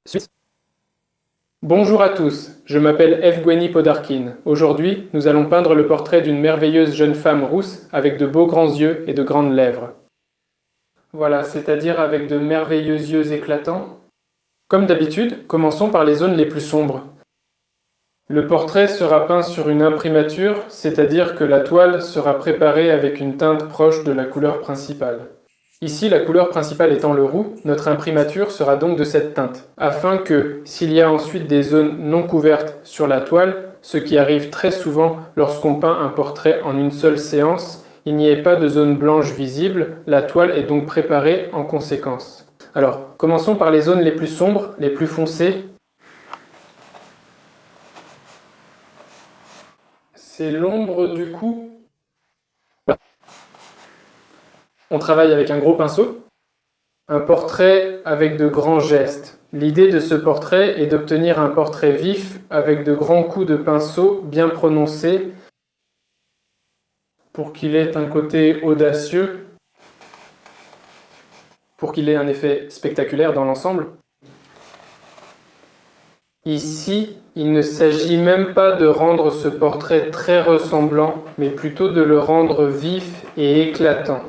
Suite. Bonjour à tous, je m'appelle Evgueni Podarkin. Aujourd'hui, nous allons peindre le portrait d'une merveilleuse jeune femme rousse avec de beaux grands yeux et de grandes lèvres. Voilà, c'est-à-dire avec de merveilleux yeux éclatants. Comme d'habitude, commençons par les zones les plus sombres. Le portrait sera peint sur une imprimature, c'est-à-dire que la toile sera préparée avec une teinte proche de la couleur principale. Ici, la couleur principale étant le roux, notre imprimature sera donc de cette teinte, afin que, s'il y a ensuite des zones non couvertes sur la toile, ce qui arrive très souvent lorsqu'on peint un portrait en une seule séance, il n'y ait pas de zone blanche visible, la toile est donc préparée en conséquence. Alors, commençons par les zones les plus sombres, les plus foncées. C'est l'ombre du cou. On travaille avec un gros pinceau. Un portrait avec de grands gestes. L'idée de ce portrait est d'obtenir un portrait vif avec de grands coups de pinceau bien prononcés pour qu'il ait un côté audacieux, pour qu'il ait un effet spectaculaire dans l'ensemble. Ici, il ne s'agit même pas de rendre ce portrait très ressemblant, mais plutôt de le rendre vif et éclatant.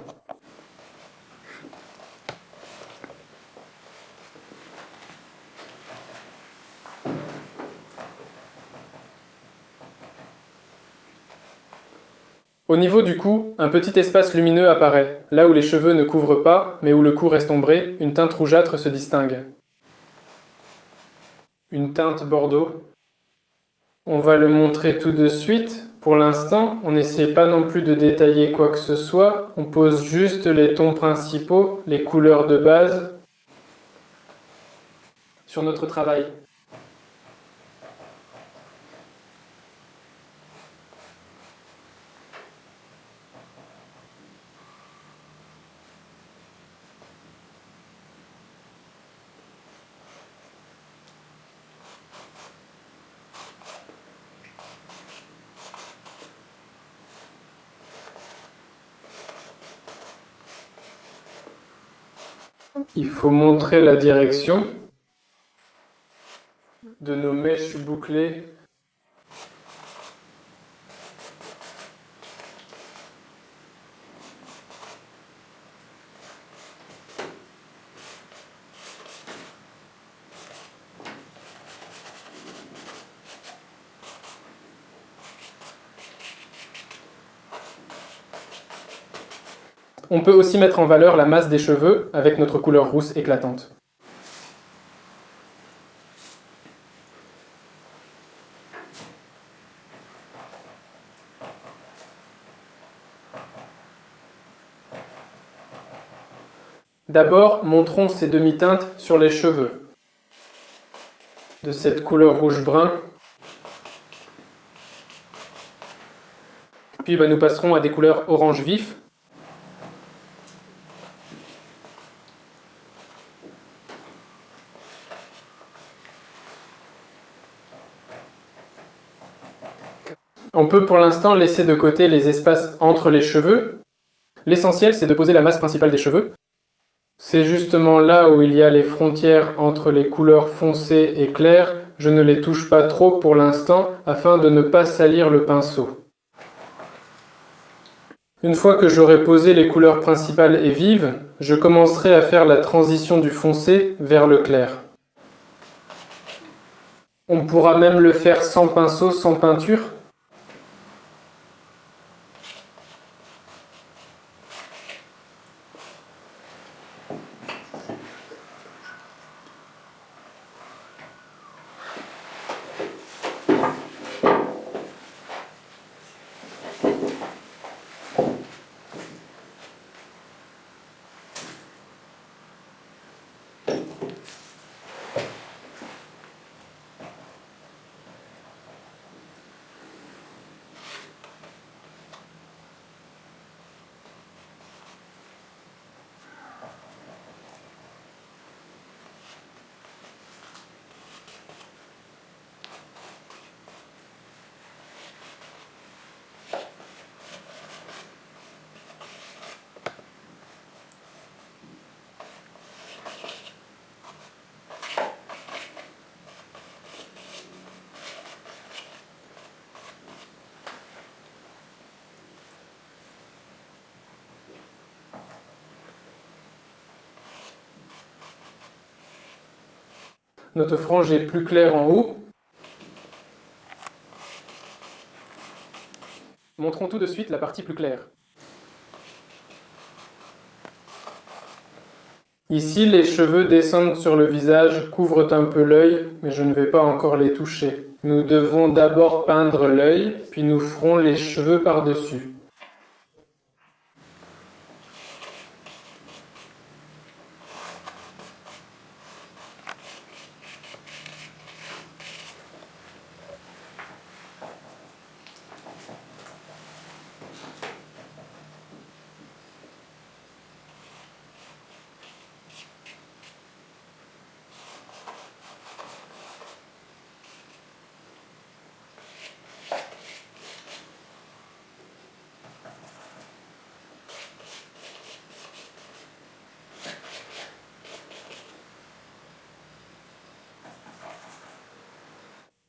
Au niveau du cou, un petit espace lumineux apparaît. Là où les cheveux ne couvrent pas, mais où le cou reste ombré, une teinte rougeâtre se distingue. Une teinte bordeaux. On va le montrer tout de suite. Pour l'instant, on n'essaie pas non plus de détailler quoi que ce soit. On pose juste les tons principaux, les couleurs de base sur notre travail. Il faut montrer la direction de nos mèches bouclées. On peut aussi mettre en valeur la masse des cheveux avec notre couleur rousse éclatante. D'abord, montrons ces demi-teintes sur les cheveux. De cette couleur rouge-brun. Puis nous passerons à des couleurs orange vif. On peut pour l'instant laisser de côté les espaces entre les cheveux. L'essentiel, c'est de poser la masse principale des cheveux. C'est justement là où il y a les frontières entre les couleurs foncées et claires. Je ne les touche pas trop pour l'instant afin de ne pas salir le pinceau. Une fois que j'aurai posé les couleurs principales et vives, je commencerai à faire la transition du foncé vers le clair. On pourra même le faire sans pinceau, sans peinture. notre frange est plus claire en haut. Montrons tout de suite la partie plus claire. Ici, les cheveux descendent sur le visage, couvrent un peu l'œil, mais je ne vais pas encore les toucher. Nous devons d'abord peindre l'œil, puis nous ferons les cheveux par-dessus.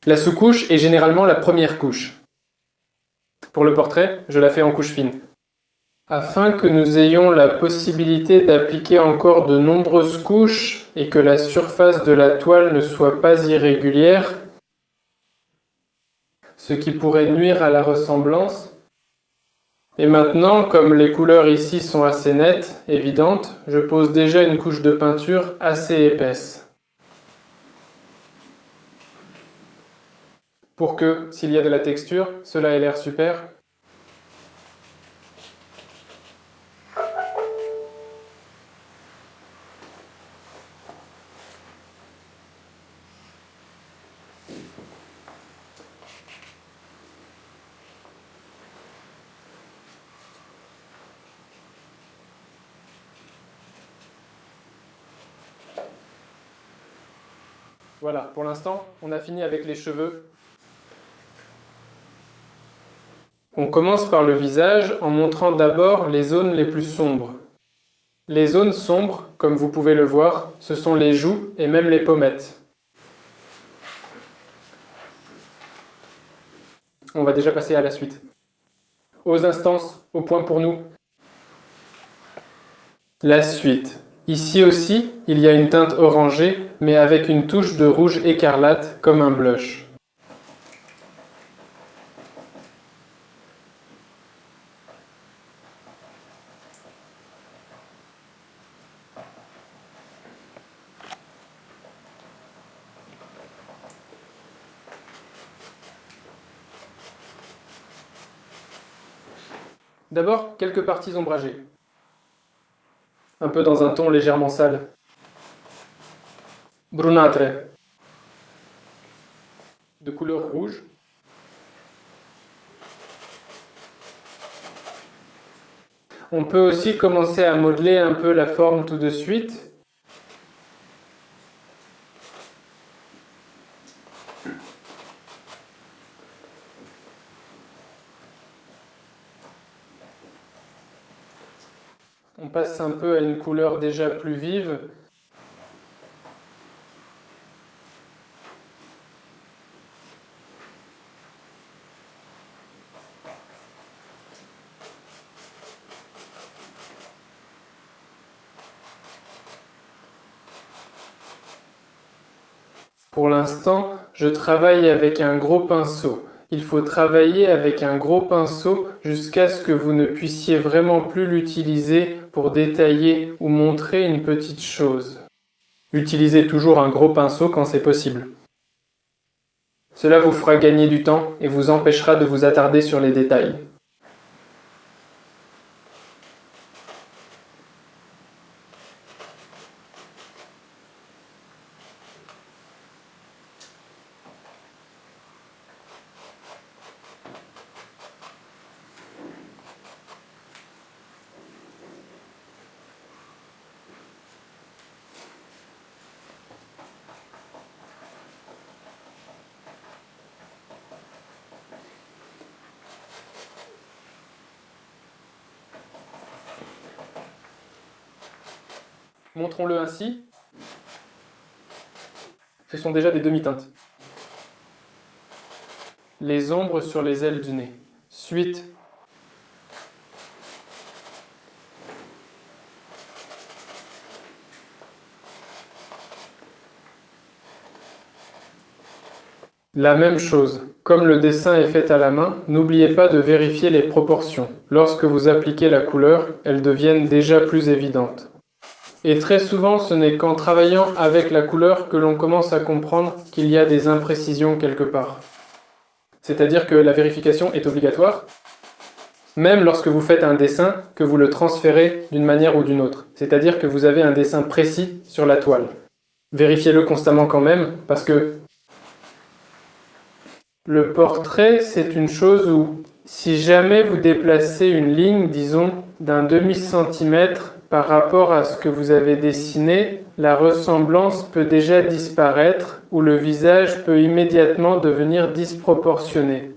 La sous-couche est généralement la première couche. Pour le portrait, je la fais en couche fine. Afin que nous ayons la possibilité d'appliquer encore de nombreuses couches et que la surface de la toile ne soit pas irrégulière, ce qui pourrait nuire à la ressemblance. Et maintenant, comme les couleurs ici sont assez nettes, évidentes, je pose déjà une couche de peinture assez épaisse. Pour que, s'il y a de la texture, cela ait l'air super. Voilà, pour l'instant, on a fini avec les cheveux. On commence par le visage en montrant d'abord les zones les plus sombres. Les zones sombres, comme vous pouvez le voir, ce sont les joues et même les pommettes. On va déjà passer à la suite. Aux instances, au point pour nous. La suite. Ici aussi, il y a une teinte orangée, mais avec une touche de rouge écarlate, comme un blush. D'abord, quelques parties ombragées. Un peu dans un ton légèrement sale. Brunâtre. De couleur rouge. On peut aussi commencer à modeler un peu la forme tout de suite. On passe un peu à une couleur déjà plus vive. Pour l'instant, je travaille avec un gros pinceau. Il faut travailler avec un gros pinceau jusqu'à ce que vous ne puissiez vraiment plus l'utiliser pour détailler ou montrer une petite chose. Utilisez toujours un gros pinceau quand c'est possible. Cela vous fera gagner du temps et vous empêchera de vous attarder sur les détails. Montrons-le ainsi. Ce sont déjà des demi-teintes. Les ombres sur les ailes du nez. Suite. La même chose, comme le dessin est fait à la main, n'oubliez pas de vérifier les proportions. Lorsque vous appliquez la couleur, elles deviennent déjà plus évidentes. Et très souvent, ce n'est qu'en travaillant avec la couleur que l'on commence à comprendre qu'il y a des imprécisions quelque part. C'est-à-dire que la vérification est obligatoire, même lorsque vous faites un dessin, que vous le transférez d'une manière ou d'une autre. C'est-à-dire que vous avez un dessin précis sur la toile. Vérifiez-le constamment quand même, parce que le portrait, c'est une chose où, si jamais vous déplacez une ligne, disons, d'un demi-centimètre par rapport à ce que vous avez dessiné, la ressemblance peut déjà disparaître, ou le visage peut immédiatement devenir disproportionné.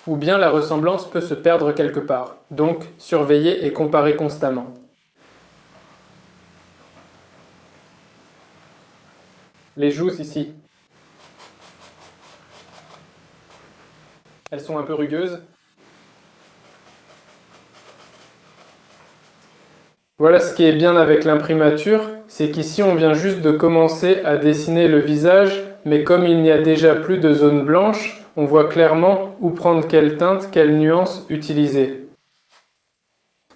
Ou bien la ressemblance peut se perdre quelque part, donc surveillez et comparez constamment. Les joues ici. Elles sont un peu rugueuses. Voilà ce qui est bien avec l'imprimature, c'est qu'ici on vient juste de commencer à dessiner le visage, mais comme il n'y a déjà plus de zone blanche, on voit clairement où prendre quelle teinte, quelle nuance utiliser.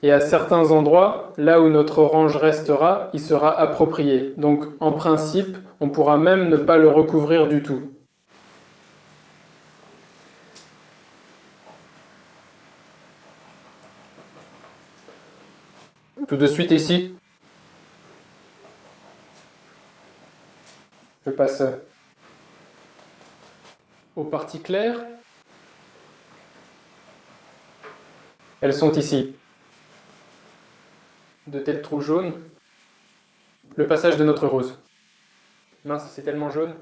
Et à certains endroits, là où notre orange restera, il sera approprié. Donc en principe, on pourra même ne pas le recouvrir du tout. Tout de suite ici, je passe aux parties claires. Elles sont ici. De tels trous jaunes. Le passage de notre rose. Mince, c'est tellement jaune.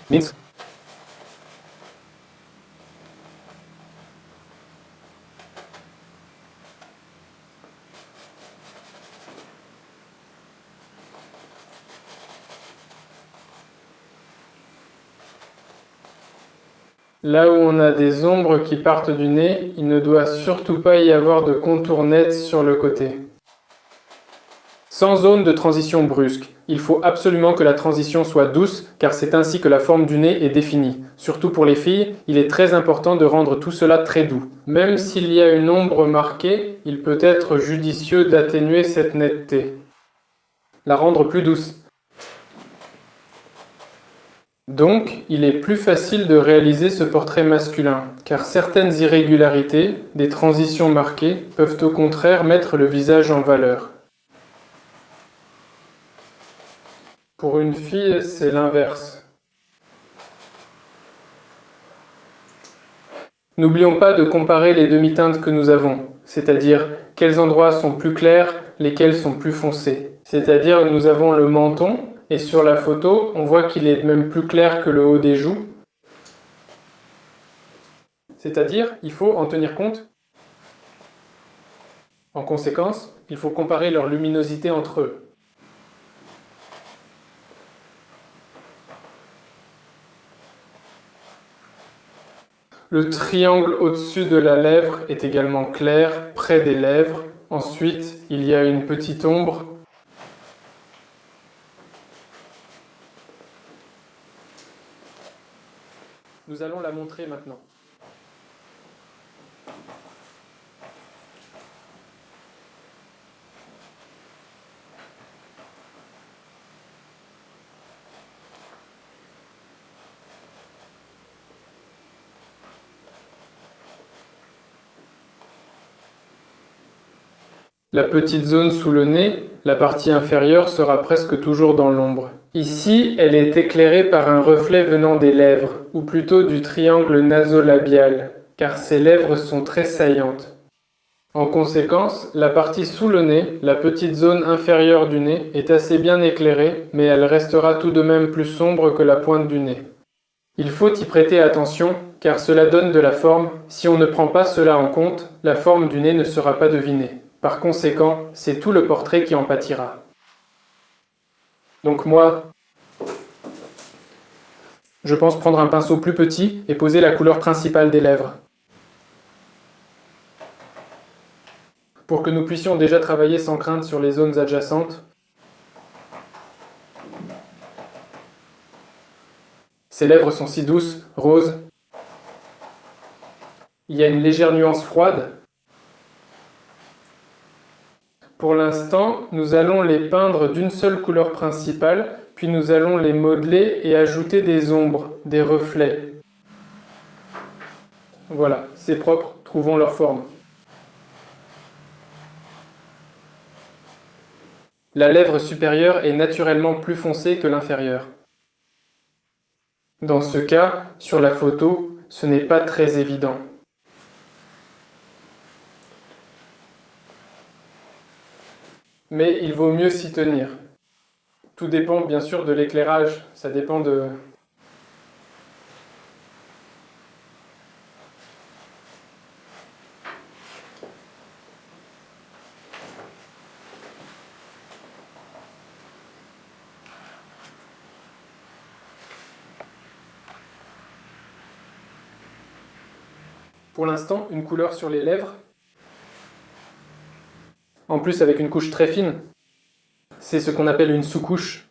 Mince. Là où on a des ombres qui partent du nez, il ne doit surtout pas y avoir de contour net sur le côté. Sans zone de transition brusque. Il faut absolument que la transition soit douce, car c'est ainsi que la forme du nez est définie. Surtout pour les filles, il est très important de rendre tout cela très doux. Même s'il y a une ombre marquée, il peut être judicieux d'atténuer cette netteté. La rendre plus douce. Donc, il est plus facile de réaliser ce portrait masculin, car certaines irrégularités, des transitions marquées, peuvent au contraire mettre le visage en valeur. Pour une fille, c'est l'inverse. N'oublions pas de comparer les demi-teintes que nous avons, c'est-à-dire quels endroits sont plus clairs, lesquels sont plus foncés. C'est-à-dire nous avons le menton, et sur la photo, on voit qu'il est même plus clair que le haut des joues. C'est-à-dire, il faut en tenir compte. En conséquence, il faut comparer leur luminosité entre eux. Le triangle au-dessus de la lèvre est également clair, près des lèvres. Ensuite, il y a une petite ombre. Nous allons la montrer maintenant. La petite zone sous le nez, la partie inférieure sera presque toujours dans l'ombre. Ici, elle est éclairée par un reflet venant des lèvres, ou plutôt du triangle nasolabial, car ces lèvres sont très saillantes. En conséquence, la partie sous le nez, la petite zone inférieure du nez, est assez bien éclairée, mais elle restera tout de même plus sombre que la pointe du nez. Il faut y prêter attention, car cela donne de la forme. Si on ne prend pas cela en compte, la forme du nez ne sera pas devinée. Par conséquent, c'est tout le portrait qui en pâtira. Donc moi, je pense prendre un pinceau plus petit et poser la couleur principale des lèvres. Pour que nous puissions déjà travailler sans crainte sur les zones adjacentes. Ces lèvres sont si douces, roses. Il y a une légère nuance froide. Pour l'instant, nous allons les peindre d'une seule couleur principale, puis nous allons les modeler et ajouter des ombres, des reflets. Voilà, c'est propre, trouvons leur forme. La lèvre supérieure est naturellement plus foncée que l'inférieure. Dans ce cas, sur la photo, ce n'est pas très évident. Mais il vaut mieux s'y tenir. Tout dépend bien sûr de l'éclairage, ça dépend de... Pour l'instant, une couleur sur les lèvres, en plus avec une couche très fine, c'est ce qu'on appelle une sous-couche.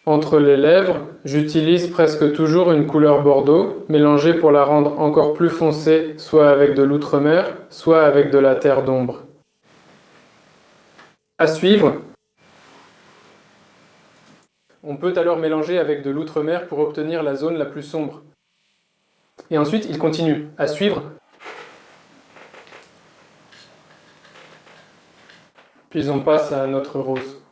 Entre les lèvres, j'utilise presque toujours une couleur bordeaux, mélangée pour la rendre encore plus foncée, soit avec de l'outremer, soit avec de la terre d'ombre. À suivre, on peut alors mélanger avec de l'outremer pour obtenir la zone la plus sombre. Et ensuite, il continue. À suivre, puis on passe à notre rose.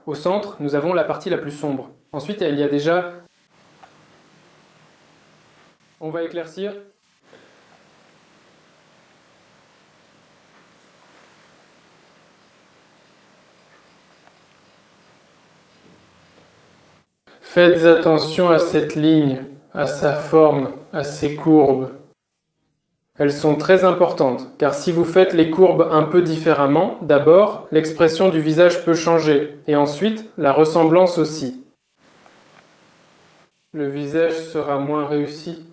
Au centre, nous avons la partie la plus sombre. Ensuite, il y a déjà... On va éclaircir. Faites attention à cette ligne, à sa forme, à ses courbes. Elles sont très importantes, car si vous faites les courbes un peu différemment, d'abord, l'expression du visage peut changer, et ensuite, la ressemblance aussi. Le visage sera moins réussi.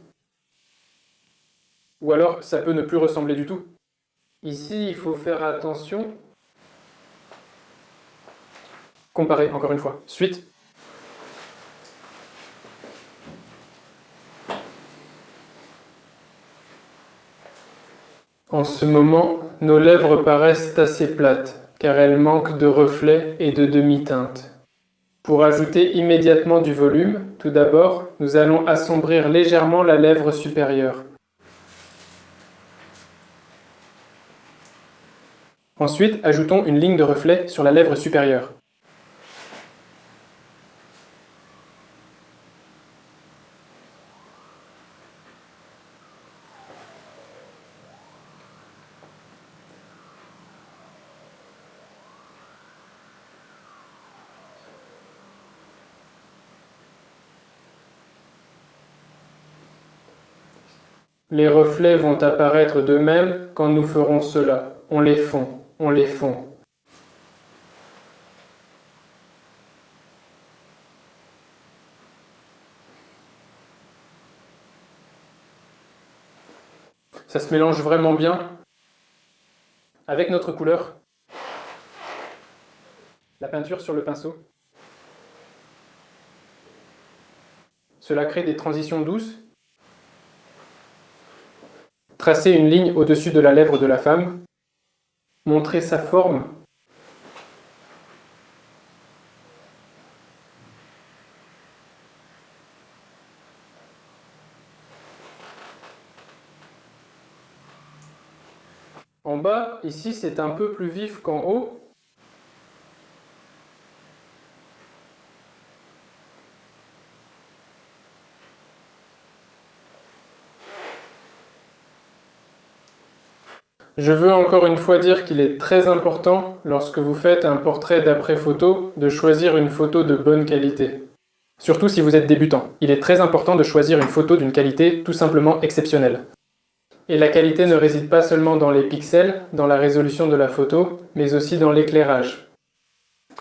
Ou alors, ça peut ne plus ressembler du tout. Ici, il faut faire attention. Comparer, encore une fois. Suite. En ce moment, nos lèvres paraissent assez plates, car elles manquent de reflets et de demi-teinte. Pour ajouter immédiatement du volume, tout d'abord, nous allons assombrir légèrement la lèvre supérieure. Ensuite, ajoutons une ligne de reflet sur la lèvre supérieure. Les reflets vont apparaître d'eux-mêmes quand nous ferons cela. On les fond, on les fond. Ça se mélange vraiment bien avec notre couleur. La peinture sur le pinceau. Cela crée des transitions douces. Tracer une ligne au-dessus de la lèvre de la femme. Montrer sa forme. En bas, ici, c'est un peu plus vif qu'en haut. Je veux encore une fois dire qu'il est très important, lorsque vous faites un portrait d'après-photo, de choisir une photo de bonne qualité. Surtout si vous êtes débutant. Il est très important de choisir une photo d'une qualité tout simplement exceptionnelle. Et la qualité ne réside pas seulement dans les pixels, dans la résolution de la photo, mais aussi dans l'éclairage.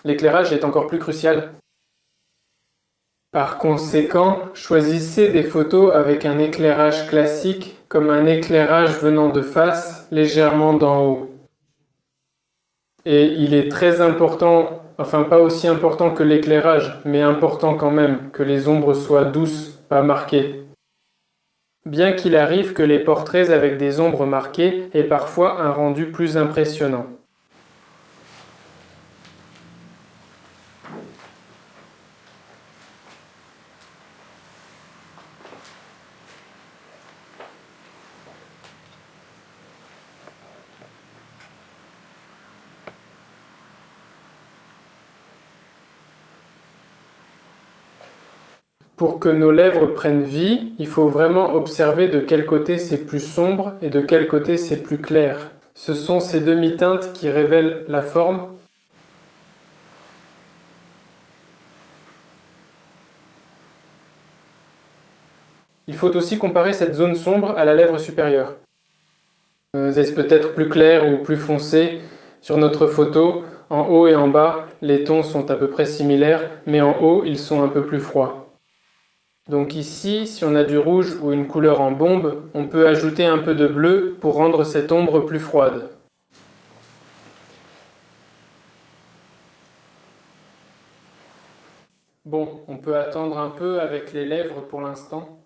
L'éclairage est encore plus crucial. Par conséquent, choisissez des photos avec un éclairage classique, comme un éclairage venant de face, légèrement d'en haut. Et il est très important, enfin pas aussi important que l'éclairage, mais important quand même, que les ombres soient douces, pas marquées. Bien qu'il arrive que les portraits avec des ombres marquées aient parfois un rendu plus impressionnant. Pour que nos lèvres prennent vie, il faut vraiment observer de quel côté c'est plus sombre et de quel côté c'est plus clair. Ce sont ces demi-teintes qui révèlent la forme. Il faut aussi comparer cette zone sombre à la lèvre supérieure. Est-ce peut-être plus clair ou plus foncé? Sur notre photo, en haut et en bas, les tons sont à peu près similaires, mais en haut, ils sont un peu plus froids. Donc ici, si on a du rouge ou une couleur en bombe, on peut ajouter un peu de bleu pour rendre cette ombre plus froide. Bon, on peut attendre un peu avec les lèvres pour l'instant.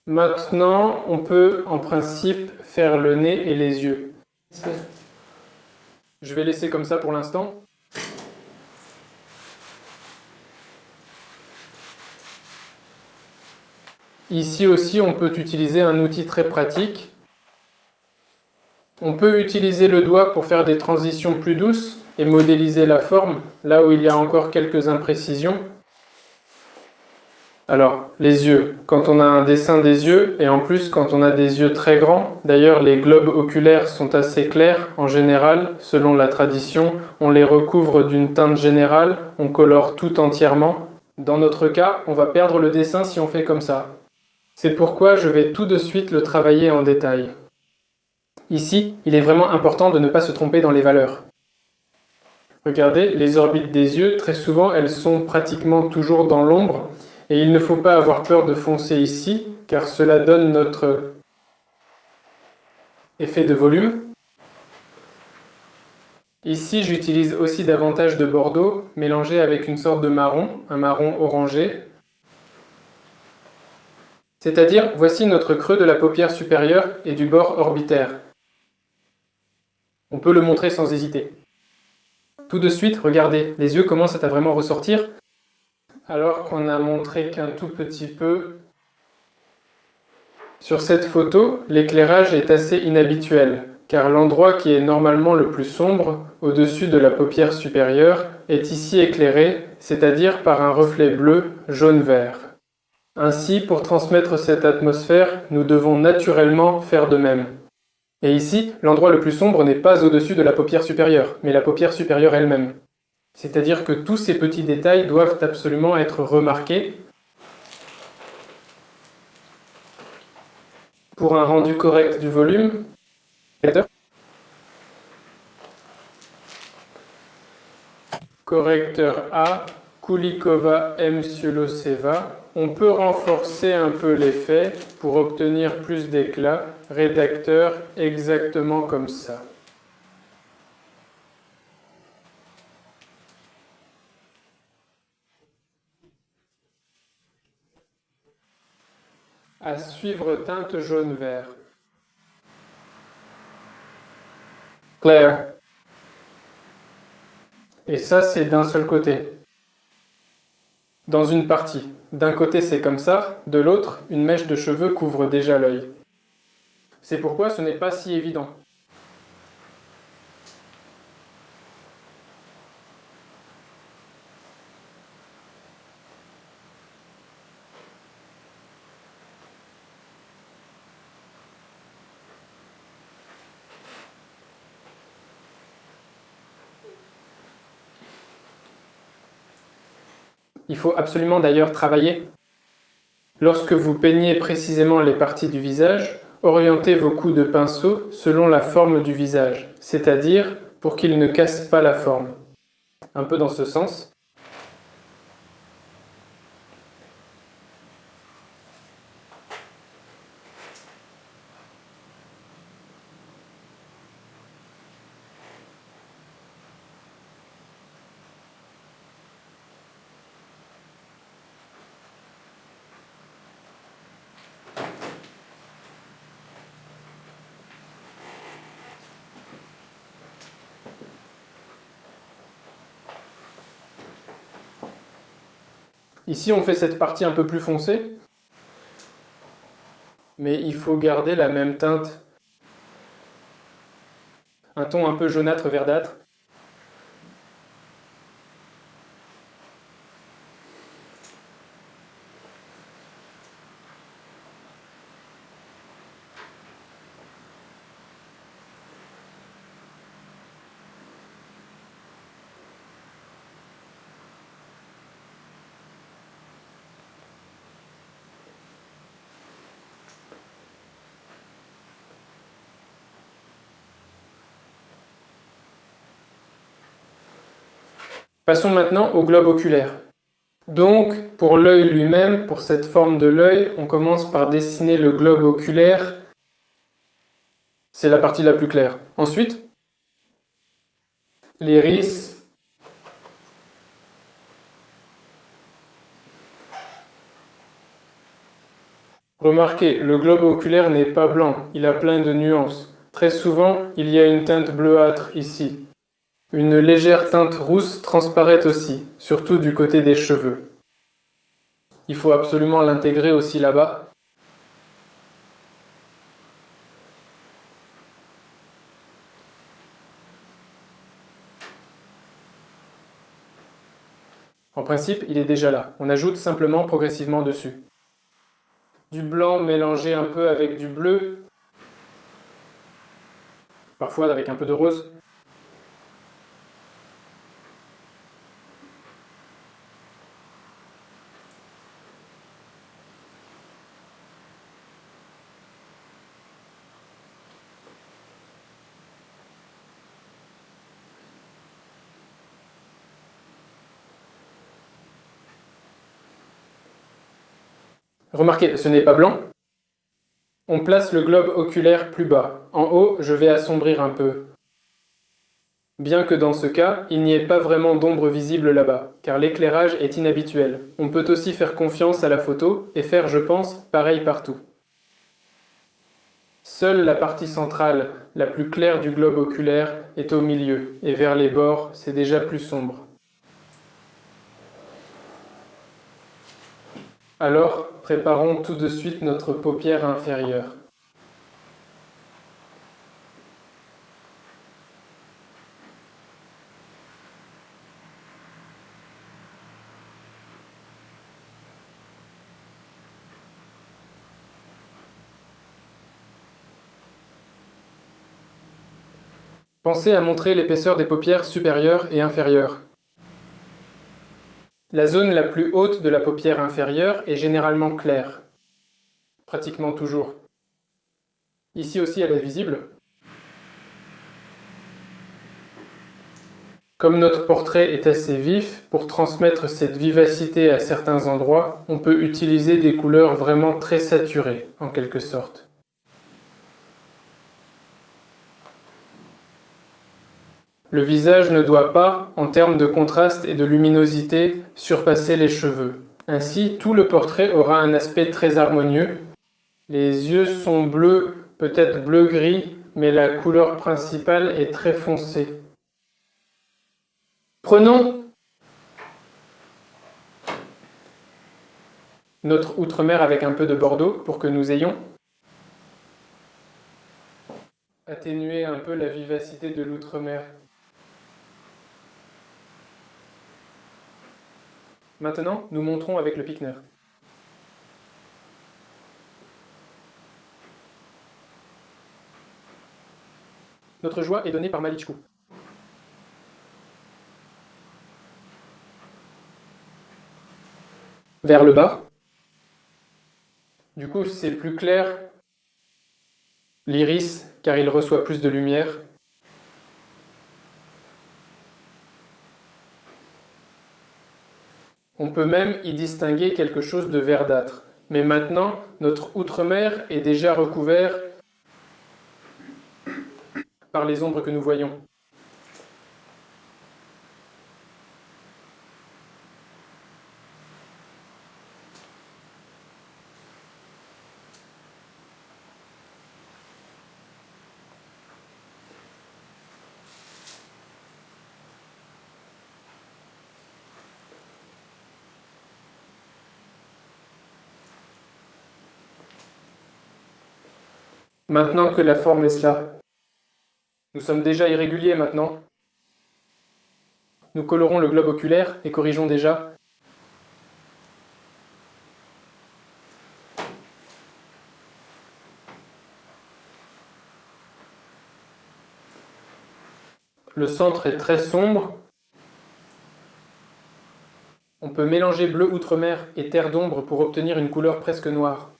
Maintenant, on peut en principe faire le nez et les yeux. Je vais laisser comme ça pour l'instant. Ici aussi, on peut utiliser un outil très pratique. On peut utiliser le doigt pour faire des transitions plus douces et modéliser la forme, là où il y a encore quelques imprécisions. Alors, les yeux. Quand on a un dessin des yeux, et en plus quand on a des yeux très grands, d'ailleurs les globes oculaires sont assez clairs, en général, selon la tradition, on les recouvre d'une teinte générale, on colore tout entièrement. Dans notre cas, on va perdre le dessin si on fait comme ça. C'est pourquoi je vais tout de suite le travailler en détail. Ici, il est vraiment important de ne pas se tromper dans les valeurs. Regardez, les orbites des yeux, très souvent, elles sont pratiquement toujours dans l'ombre, et il ne faut pas avoir peur de foncer ici, car cela donne notre effet de volume. Ici, j'utilise aussi davantage de bordeaux, mélangé avec une sorte de marron, un marron orangé. C'est-à-dire, voici notre creux de la paupière supérieure et du bord orbitaire. On peut le montrer sans hésiter. Tout de suite, regardez, les yeux commencent à vraiment ressortir, alors qu'on n'a montré qu'un tout petit peu. Sur cette photo, l'éclairage est assez inhabituel, car l'endroit qui est normalement le plus sombre, au-dessus de la paupière supérieure, est ici éclairé, c'est-à-dire par un reflet bleu, jaune-vert. Ainsi, pour transmettre cette atmosphère, nous devons naturellement faire de même. Et ici, l'endroit le plus sombre n'est pas au-dessus de la paupière supérieure, mais la paupière supérieure elle-même. C'est-à-dire que tous ces petits détails doivent absolument être remarqués pour un rendu correct du volume. Correcteur A, Kulikova M. Suloseva. On peut renforcer un peu l'effet pour obtenir plus d'éclat. Rédacteur exactement comme ça. À suivre teinte jaune-vert. Claire. Et ça, c'est d'un seul côté. Dans une partie. D'un côté, c'est comme ça, de l'autre, une mèche de cheveux couvre déjà l'œil. C'est pourquoi ce n'est pas si évident. Il faut absolument d'ailleurs travailler. Lorsque vous peignez précisément les parties du visage, orientez vos coups de pinceau selon la forme du visage, c'est-à-dire pour qu'ils ne cassent pas la forme. Un peu dans ce sens. Ici, on fait cette partie un peu plus foncée, mais il faut garder la même teinte. Un ton un peu jaunâtre verdâtre. Passons maintenant au globe oculaire. Donc, pour l'œil lui-même, pour cette forme de l'œil, on commence par dessiner le globe oculaire. C'est la partie la plus claire. Ensuite, l'iris. Remarquez, le globe oculaire n'est pas blanc, il a plein de nuances. Très souvent, il y a une teinte bleuâtre ici. Une légère teinte rousse transparaît aussi, surtout du côté des cheveux. Il faut absolument l'intégrer aussi là-bas. En principe, il est déjà là. On ajoute simplement progressivement dessus. Du blanc mélangé un peu avec du bleu, parfois avec un peu de rose. Remarquez, ce n'est pas blanc. On place le globe oculaire plus bas. En haut, je vais assombrir un peu. Bien que dans ce cas, il n'y ait pas vraiment d'ombre visible là-bas, car l'éclairage est inhabituel. On peut aussi faire confiance à la photo et faire, je pense, pareil partout. Seule la partie centrale, la plus claire du globe oculaire, est au milieu, et vers les bords, c'est déjà plus sombre. Alors, préparons tout de suite notre paupière inférieure. Pensez à montrer l'épaisseur des paupières supérieures et inférieures. La zone la plus haute de la paupière inférieure est généralement claire. Pratiquement toujours. Ici aussi elle est visible. Comme notre portrait est assez vif, pour transmettre cette vivacité à certains endroits, on peut utiliser des couleurs vraiment très saturées, en quelque sorte. Le visage ne doit pas, en termes de contraste et de luminosité, surpasser les cheveux. Ainsi, tout le portrait aura un aspect très harmonieux. Les yeux sont bleus, peut-être bleu-gris, mais la couleur principale est très foncée. Prenons notre outre-mer avec un peu de bordeaux pour que nous ayons atténué un peu la vivacité de l'outre-mer. Maintenant, nous montrons avec le Pickner. Notre joie est donnée par Malichkou. vers le bas. Du coup, c'est plus clair l'iris car il reçoit plus de lumière. On peut même y distinguer quelque chose de verdâtre. Mais maintenant, notre outremer est déjà recouvert par les ombres que nous voyons. Maintenant que la forme est là, nous sommes déjà irréguliers maintenant. Nous colorons le globe oculaire et corrigeons déjà. Le centre est très sombre. On peut mélanger bleu outremer et terre d'ombre pour obtenir une couleur presque noire.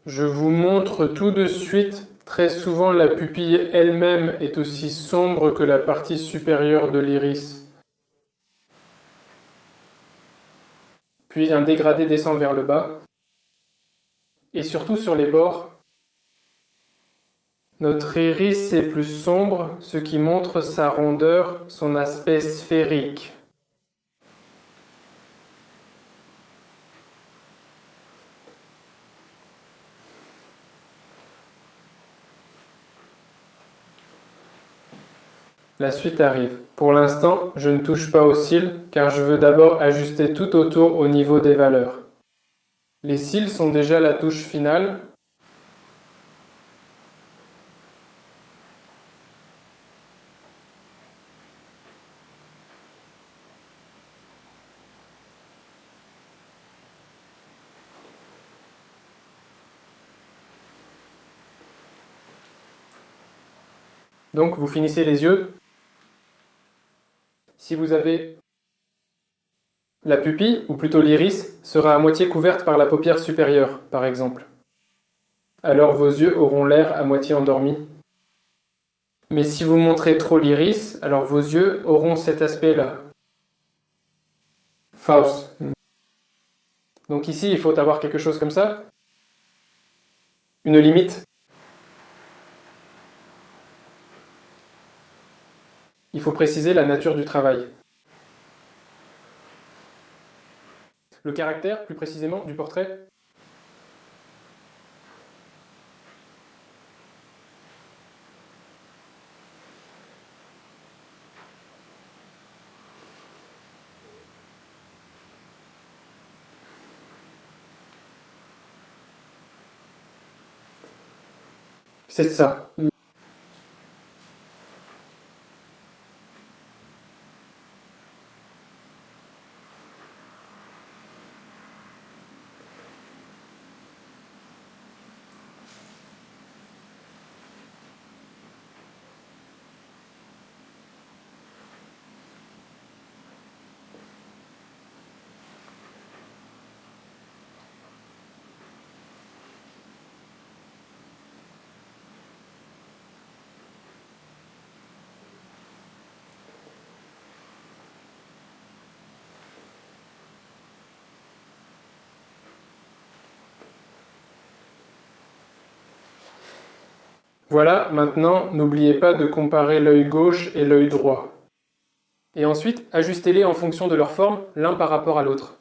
Je vous montre tout de suite, très souvent la pupille elle-même est aussi sombre que la partie supérieure de l'iris. Puis un dégradé descend vers le bas. Et surtout sur les bords, notre iris est plus sombre, ce qui montre sa rondeur, son aspect sphérique. La suite arrive. Pour l'instant, je ne touche pas aux cils, car je veux d'abord ajuster tout autour au niveau des valeurs. Les cils sont déjà la touche finale. Donc vous finissez les yeux. Si vous avez la pupille, ou plutôt l'iris, sera à moitié couverte par la paupière supérieure, par exemple. Alors vos yeux auront l'air à moitié endormis. Mais si vous montrez trop l'iris, alors vos yeux auront cet aspect-là. Faust. Donc ici, il faut avoir quelque chose comme ça. Une limite. Il faut préciser la nature du travail. Le caractère, plus précisément, du portrait. C'est ça. Voilà, maintenant, n'oubliez pas de comparer l'œil gauche et l'œil droit. Et ensuite, ajustez-les en fonction de leur forme, l'un par rapport à l'autre.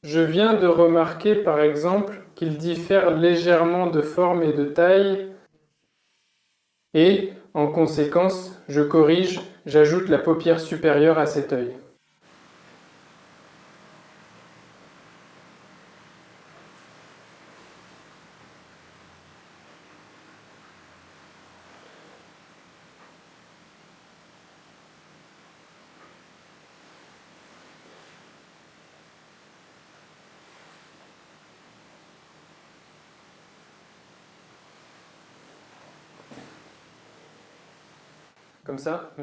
Je viens de remarquer, par exemple, qu'ils diffèrent légèrement de forme et de taille, et, en conséquence, je corrige, j'ajoute la paupière supérieure à cet œil. Comme ça.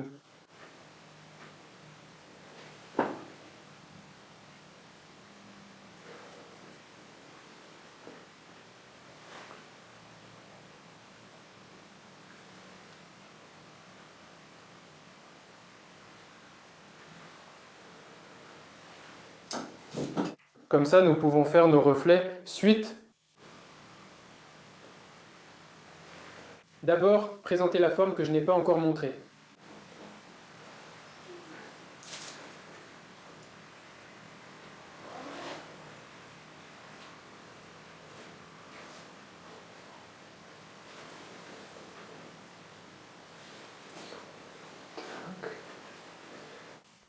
Comme ça, nous pouvons faire nos reflets suite. D'abord, présenter la forme que je n'ai pas encore montrée.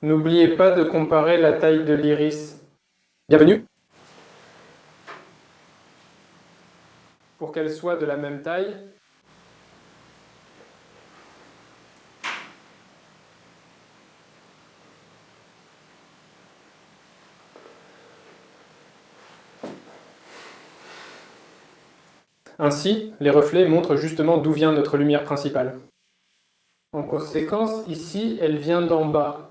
N'oubliez pas de comparer la taille de l'iris. Bienvenue. Pour qu'elle soit de la même taille. Ainsi, les reflets montrent justement d'où vient notre lumière principale. En conséquence, ici, elle vient d'en bas.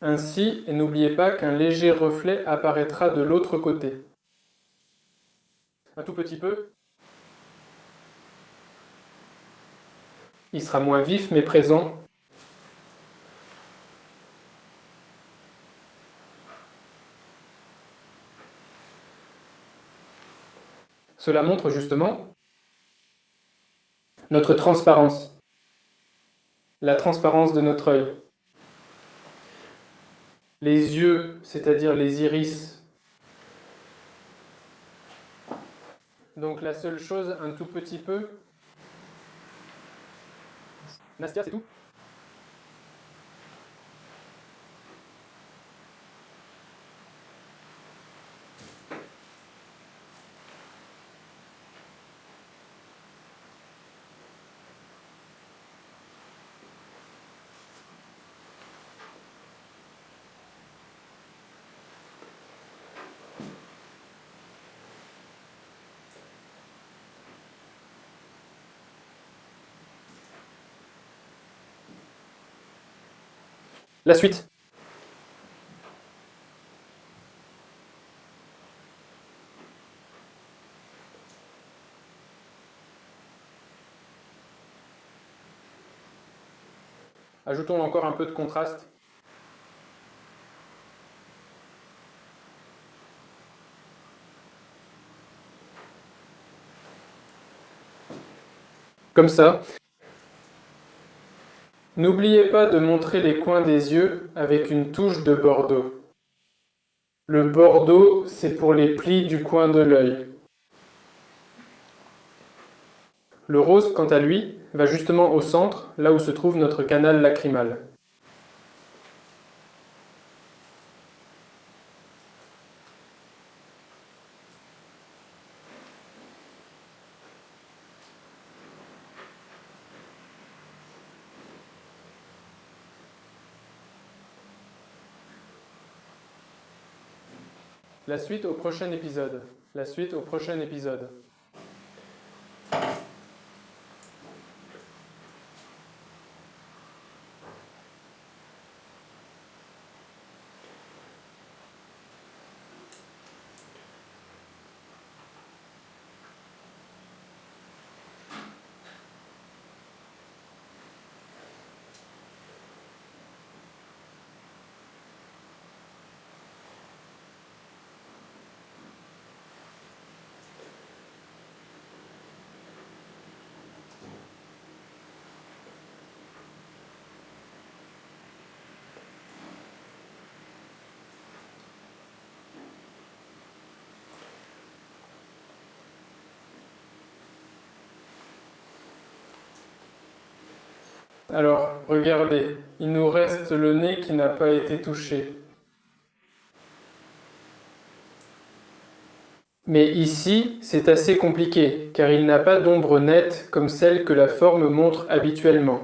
Ainsi, et n'oubliez pas qu'un léger reflet apparaîtra de l'autre côté. Un tout petit peu. Il sera moins vif mais présent. Cela montre justement notre transparence. La transparence de notre œil. Les yeux, c'est-à-dire les iris. Donc la seule chose, un tout petit peu. Nastia, c'est tout? La suite. Ajoutons encore un peu de contraste. Comme ça. N'oubliez pas de montrer les coins des yeux avec une touche de bordeaux. Le bordeaux, c'est pour les plis du coin de l'œil. Le rose, quant à lui, va justement au centre, là où se trouve notre canal lacrymal. La suite au prochain épisode. La suite au prochain épisode. Alors, regardez, il nous reste le nez qui n'a pas été touché. Mais ici, c'est assez compliqué, car il n'a pas d'ombre nette comme celle que la forme montre habituellement.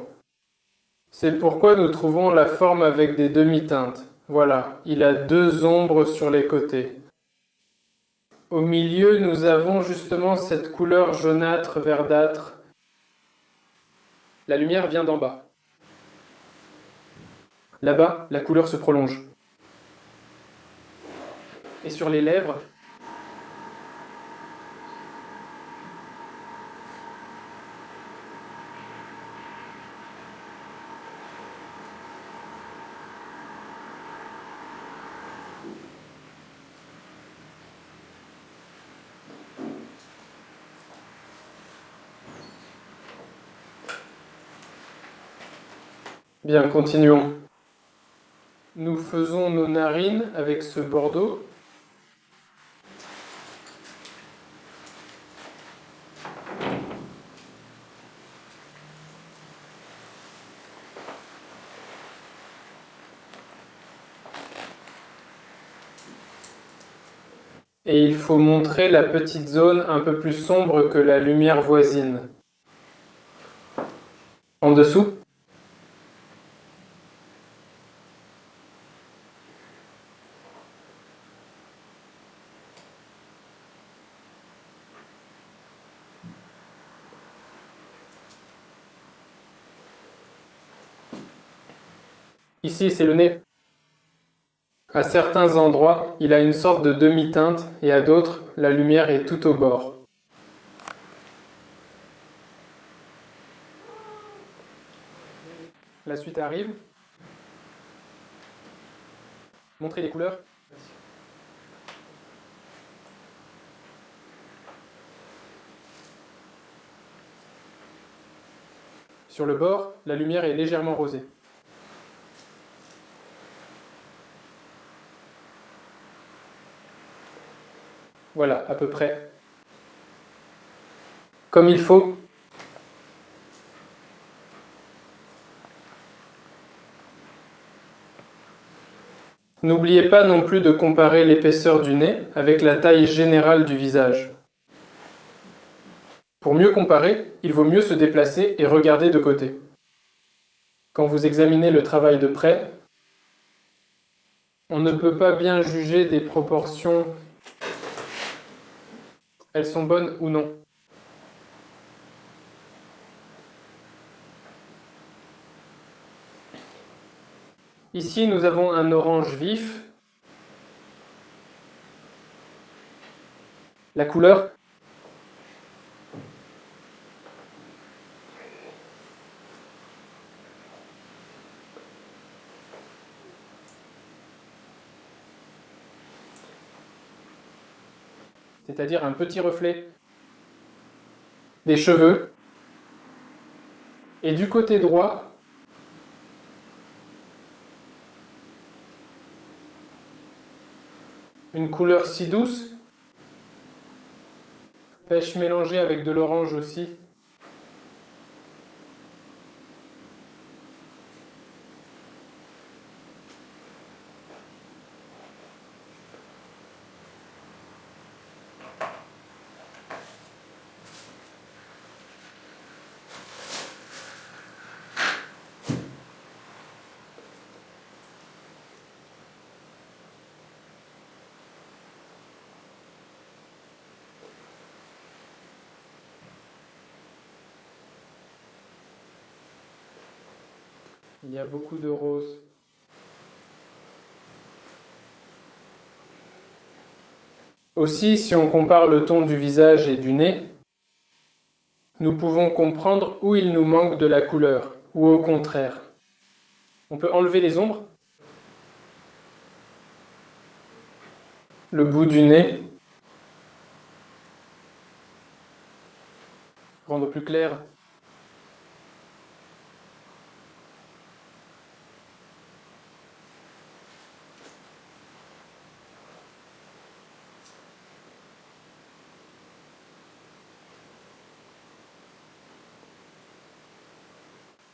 C'est pourquoi nous trouvons la forme avec des demi-teintes. Voilà, il a deux ombres sur les côtés. Au milieu, nous avons justement cette couleur jaunâtre verdâtre. La lumière vient d'en bas. Là-bas, la couleur se prolonge. Et sur les lèvres, Bien, continuons. Nous faisons nos narines avec ce bordeaux. Et il faut montrer la petite zone un peu plus sombre que la lumière voisine. En dessous. Ici, c'est le nez. À certains endroits, il a une sorte de demi-teinte et à d'autres, la lumière est tout au bord. La suite arrive. Montrez les couleurs. Sur le bord, la lumière est légèrement rosée. Voilà, à peu près. Comme il faut. N'oubliez pas non plus de comparer l'épaisseur du nez avec la taille générale du visage. Pour mieux comparer, il vaut mieux se déplacer et regarder de côté. Quand vous examinez le travail de près, on ne peut pas bien juger des proportions. Elles sont bonnes ou non. Ici, nous avons un orange vif. La couleur, c'est-à-dire un petit reflet des cheveux. Et du côté droit, une couleur si douce, pêche mélangée avec de l'orange aussi. Il y a beaucoup de rose. Aussi, si on compare le ton du visage et du nez, nous pouvons comprendre où il nous manque de la couleur, ou au contraire. On peut enlever les ombres, le bout du nez, rendre plus clair.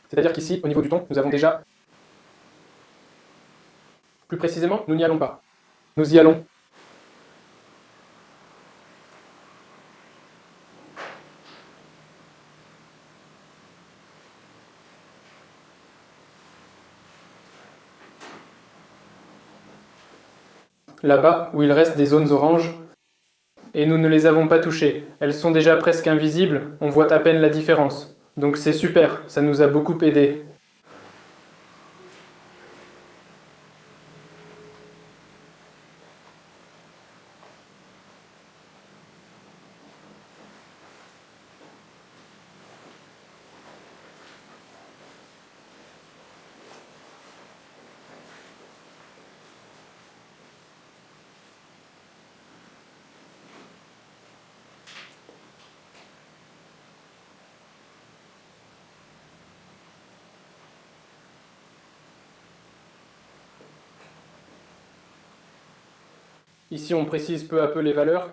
C'est-à-dire qu'ici, au niveau du ton, nous avons déjà... Plus précisément, nous n'y allons pas. Nous y allons. Là-bas, où il reste des zones oranges, et nous ne les avons pas touchées. Elles sont déjà presque invisibles, on voit à peine la différence. Donc c'est super, ça nous a beaucoup aidé. Ici, on précise peu à peu les valeurs.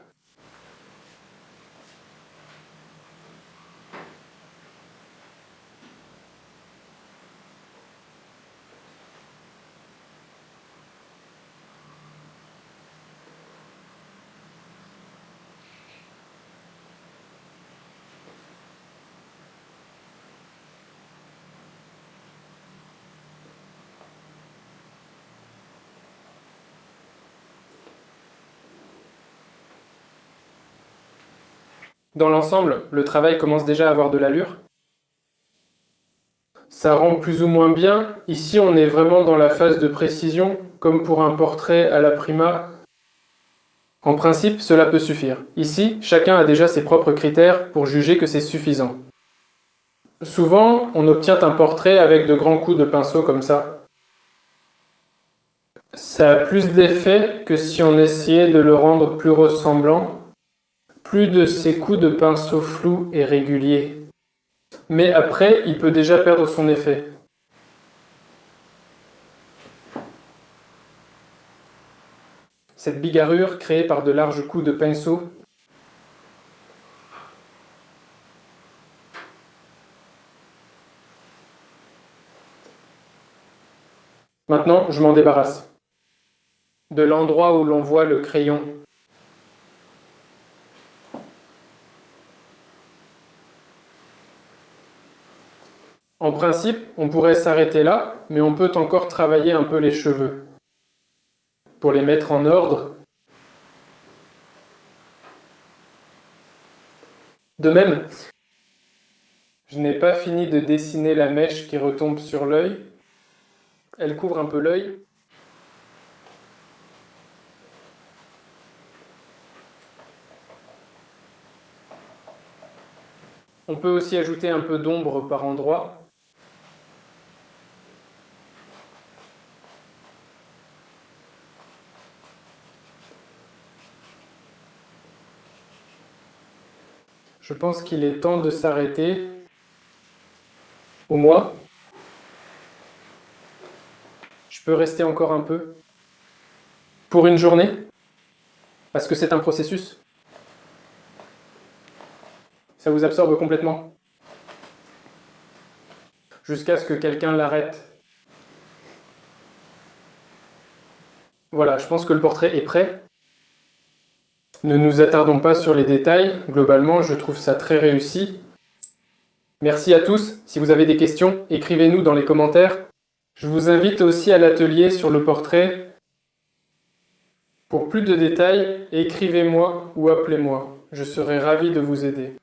Dans l'ensemble, le travail commence déjà à avoir de l'allure. Ça rend plus ou moins bien. Ici, on est vraiment dans la phase de précision, comme pour un portrait à la prima. En principe, cela peut suffire. Ici, chacun a déjà ses propres critères pour juger que c'est suffisant. Souvent, on obtient un portrait avec de grands coups de pinceau comme ça. Ça a plus d'effet que si on essayait de le rendre plus ressemblant. Plus de ces coups de pinceau flous et réguliers. Mais après, il peut déjà perdre son effet. Cette bigarrure créée par de larges coups de pinceau Maintenant, je m'en débarrasse. De l'endroit où l'on voit le crayon. En principe, on pourrait s'arrêter là, mais on peut encore travailler un peu les cheveux. Pour les mettre en ordre. De même, je n'ai pas fini de dessiner la mèche qui retombe sur l'œil. Elle couvre un peu l'œil. On peut aussi ajouter un peu d'ombre par endroit. Je pense qu'il est temps de s'arrêter. Au moins, je peux rester encore un peu. Pour une journée, parce que c'est un processus. Ça vous absorbe complètement. Jusqu'à ce que quelqu'un l'arrête. Voilà, je pense que le portrait est prêt. Ne nous attardons pas sur les détails. Globalement, je trouve ça très réussi. Merci à tous. Si vous avez des questions, écrivez-nous dans les commentaires. Je vous invite aussi à l'atelier sur le portrait. Pour plus de détails, écrivez-moi ou appelez-moi. Je serai ravi de vous aider.